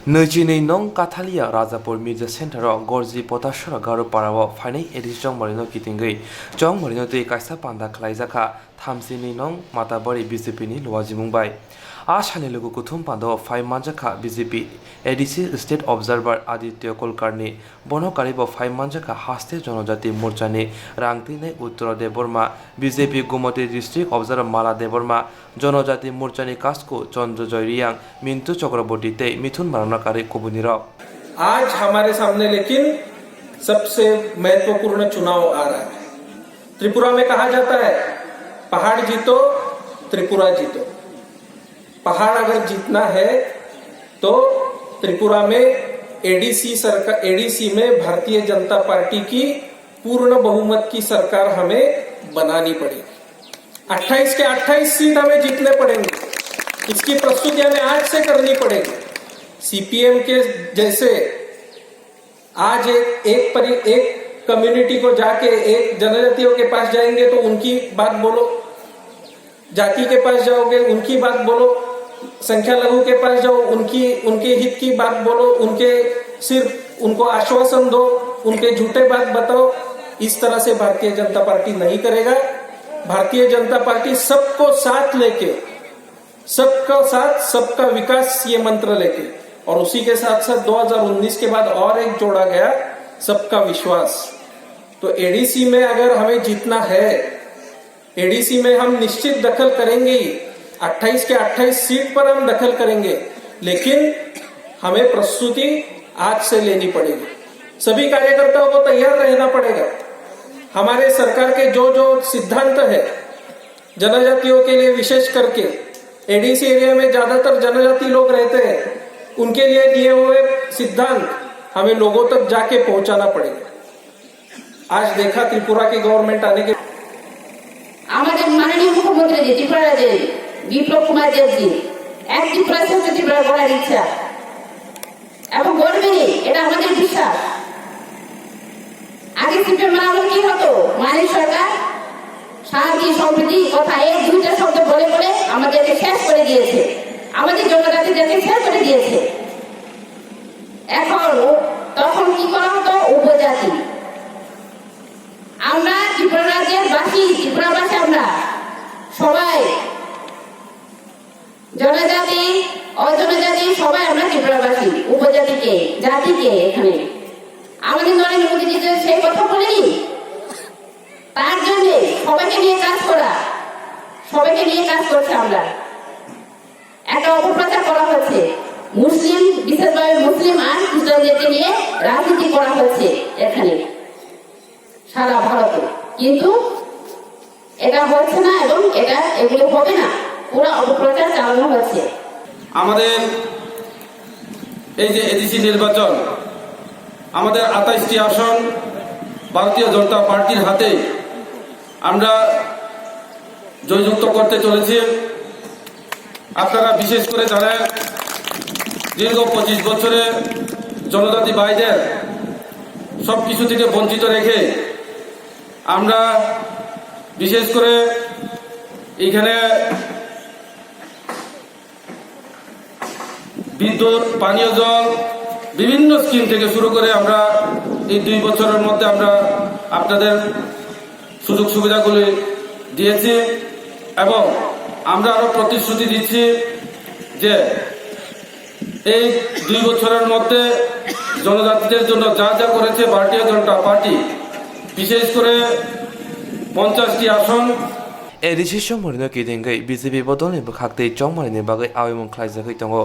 Nujini nong Katalia Rajapur Media Center Gorji Potashara Garu Parawa Fine Edition Marino Kitingi Jong Marino de Kaisa Panda Klaizaka Thamsini nong Matabari BJP ni Luaji Mumbai Ashani Lugu Kuthum Pando Five Manjaka BJP ADC State Observer Aditya Kolkarni Bono Karibo Five Manjaka Haste Jonojati Murchani Rangtine Uttara Deborma BJP Gumoti District Observer Mala Deborma Jonojati Murchani Kasko Chandra Joyriang Mintu Chakraborty te मिथुन मानवकारी कोबुनीराव आज हमारे सामने लेकिन सबसे महत्वपूर्ण चुनाव आ रहा है। त्रिपुरा में कहा जाता है पहाड़ जीतो त्रिपुरा जीतो। पहाड़ अगर जीतना है तो त्रिपुरा में एडीसी में भारतीय जनता पार्टी की पूर्ण बहुमत की सरकार हमें बनानी पड़ेगी। 28 के 28 सीट हमें जीतने पड़ेंगे। इसकी प्रस्तुति हमें आज से करनी पड़ेगी। सीपीएम के जैसे आज एक कम्युनिटी को जाके एक जनजातियों के पास जाएंगे तो उनकी बात बोलो, जाति के पास जाओगे उनकी बात बोलो, संख्या लघु के पास जाओ उनके हित की बात बोलो, उनके सिर्फ उनको आश्वासन दो, उनके झूठे बात बताओ। इस तरह से भारतीय जनता पार्टी नहीं करेगा। भारतीय जनता पार्टी सबको साथ लेके, सबका साथ सबका विकास ये मंत्र लेके, और उसी के साथ साथ 2019 के बाद और एक जोड़ा गया सबका विश्वास। तो एडीसी में अगर हमें जीतना है, एडीसी में हम निश्चित दखल करेंगे ही। 28 के 28 सीट पर हम दखल करेंगे, लेकिन हमें प्रस्तुति आज से लेनी पड़ेगी। सभी कार्यकर्ताओं को तैयार रहना पड़ेगा। हमारे सरकार के जो सिद्धांत है जनजातियों के लिए, विशेष करके एडीसी एरिया में ज्यादातर जनजाति लोग रहते हैं, उनके लिए दिए हुए सिद्धांत हमें लोगों तक जाके पहुंचाना पड़ेगा। आज देखा त्रिपुरा की गवर्नमेंट आने के আমাদের মাননীয় মুখ্যমন্ত্রী জি ত্রিপুরা যে বিপ্লব কুমার দেব জি এক ত্রিপুরা শ্রেষ্ঠ ত্রিপুরা গড়ার ইচ্ছা এবং গড়বেন, এটা আমাদের বিশ্বাস। আগে সিপিএম আমলে কি হতো, মানিক সরকার শান্তি সম্প্রীতি কথা এক দুইটা শব্দ বলে বলে আমাদেরকে শেষ করে দিয়েছে, আমাদের জনজাতিদেরকে শেষ করে দিয়েছে। এখন তখন কি করা হতো, উপজাতি। আমরা ত্রিপুরা রাজ্যের বাসী, ত্রিপুরাবাসী আমরা সবাই, জনজাতি অজনজাতি সবাই আমরা ত্রিপুরাবাসী। উপজাতিকে জাতিকে এখানে আমাদের নরেন্দ্র মোদী যে সেই কথা বলেনি, তার জন্য সবাইকে নিয়ে কাজ করা, সবাইকে নিয়ে কাজ করছে। আমরা একটা অপপ্রচার করা হচ্ছে, মুসলিম বিশেষভাবে মুসলিম আর খ্রিস্টানদেরকে নিয়ে রাজনীতি করা হচ্ছে এখানে সারা ভারতে, কিন্তু এটা হচ্ছে না এবং এগুলো হবে না, পুরো অপপ্রচার চালানো হচ্ছে। আমাদের এই যে এডিসি নির্বাচন, আমাদের 28টি আসন ভারতীয় জনতা পার্টির হাতে আমরা জয়যুক্ত করতে চলেছি। আপনারা বিশেষ করে জানেন দীর্ঘ 25 বছরে জনজাতি ভাইদের সবকিছু থেকে বঞ্চিত রেখে আমরা বিশেষ করে এখানে বিদ্যুৎ, পানীয় জল, বিভিন্ন স্কিম থেকে শুরু করে আমরা এই 2 বছরের মধ্যে আমরা আপনাদের সুযোগ সুবিধাগুলি দিয়েছি এবং আমরা আরো প্রতিশ্রুতি দিচ্ছি যে এই 2 বছরের মধ্যে জনজাতিদের জন্য যা যা করেছে ভারতীয় জনতা পার্টি, বিশেষ করে 50টি আসন ADC Shomorino Kitingi BJP Bodoni Bakakti Jongmarine Bagai Awimon Klaizaki Tongo